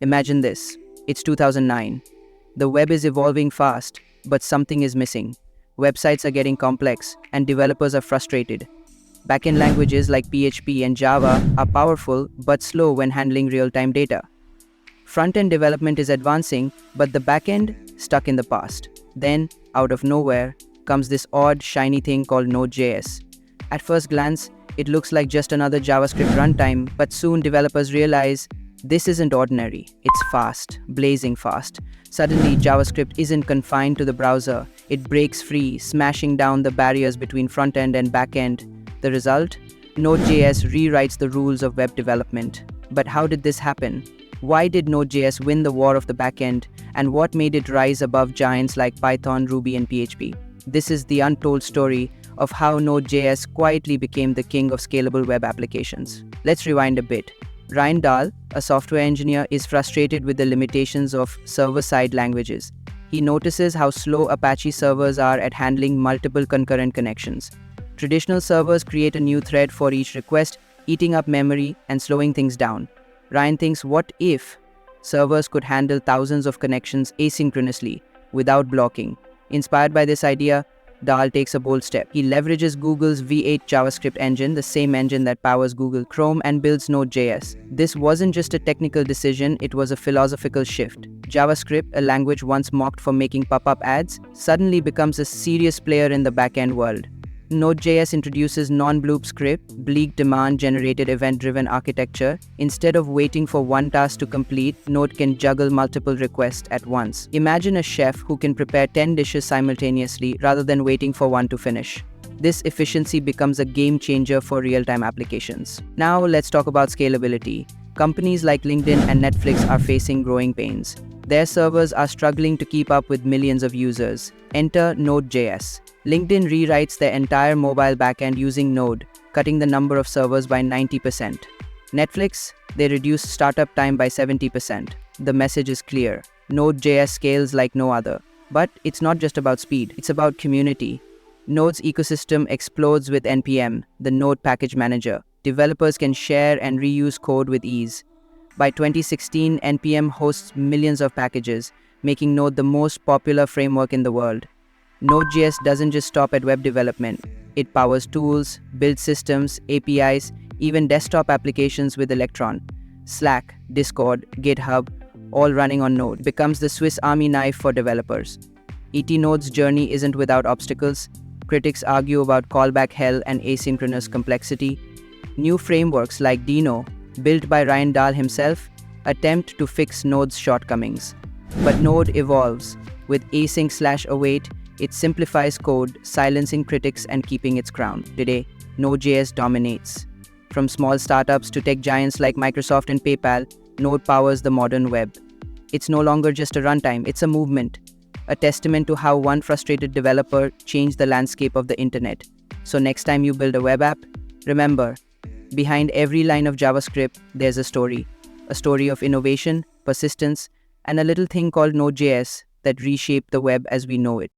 Imagine this. It's 2009. The web is evolving fast, but something is missing. Websites are getting complex, and developers are frustrated. Backend languages like PHP and Java are powerful but slow when handling real-time data. Front-end development is advancing, but the backend stuck in the past. Then, out of nowhere, comes this odd, shiny thing called Node.js. At first glance, it looks like just another JavaScript runtime, but soon developers realize this isn't ordinary. It's fast, blazing fast. Suddenly, JavaScript isn't confined to the browser. It breaks free, smashing down the barriers between front-end and back-end. The result? Node.js rewrites the rules of web development. But how did this happen? Why did Node.js win the war of the backend? And what made it rise above giants like Python, Ruby, and PHP? This is the untold story of how Node.js quietly became the king of scalable web applications. Let's rewind a bit. Ryan Dahl, a software engineer, is frustrated with the limitations of server-side languages. He notices how slow Apache servers are at handling multiple concurrent connections. Traditional servers create a new thread for each request, eating up memory and slowing things down. Ryan thinks, what if servers could handle thousands of connections asynchronously without blocking? Inspired by this idea, Dahl takes a bold step. He leverages Google's V8 JavaScript engine, the same engine that powers Google Chrome, and builds Node.js. This wasn't just a technical decision, it was a philosophical shift. JavaScript, a language once mocked for making pop-up ads, suddenly becomes a serious player in the backend world. Node.js introduces non-bloop script, bleak demand-generated event-driven architecture. Instead of waiting for one task to complete, Node can juggle multiple requests at once. Imagine a chef who can prepare 10 dishes simultaneously rather than waiting for one to finish. This efficiency becomes a game-changer for real-time applications. Now let's talk about scalability. Companies like LinkedIn and Netflix are facing growing pains. Their servers are struggling to keep up with millions of users. Enter Node.js. LinkedIn rewrites their entire mobile backend using Node, cutting the number of servers by 90%. Netflix, they reduced startup time by 70%. The message is clear. Node.js scales like no other. But it's not just about speed, it's about community. Node's ecosystem explodes with NPM, the Node package manager. Developers can share and reuse code with ease. By 2016, NPM hosts millions of packages, making Node the most popular framework in the world. Node.js doesn't just stop at web development. It powers tools, builds systems, APIs, even desktop applications with Electron. Slack, Discord, GitHub, all running on Node. It becomes the Swiss Army knife for developers. Node's journey isn't without obstacles. Critics argue about callback hell and asynchronous complexity. New frameworks like Dino, built by Ryan Dahl himself, attempt to fix Node's shortcomings. But Node evolves. With async/await, it simplifies code, silencing critics and keeping its crown. Today, Node.js dominates. From small startups to tech giants like Microsoft and PayPal, Node powers the modern web. It's no longer just a runtime, it's a movement, a testament to how one frustrated developer changed the landscape of the internet. So next time you build a web app, remember, behind every line of JavaScript, there's a story of innovation, persistence, and a little thing called Node.js that reshaped the web as we know it.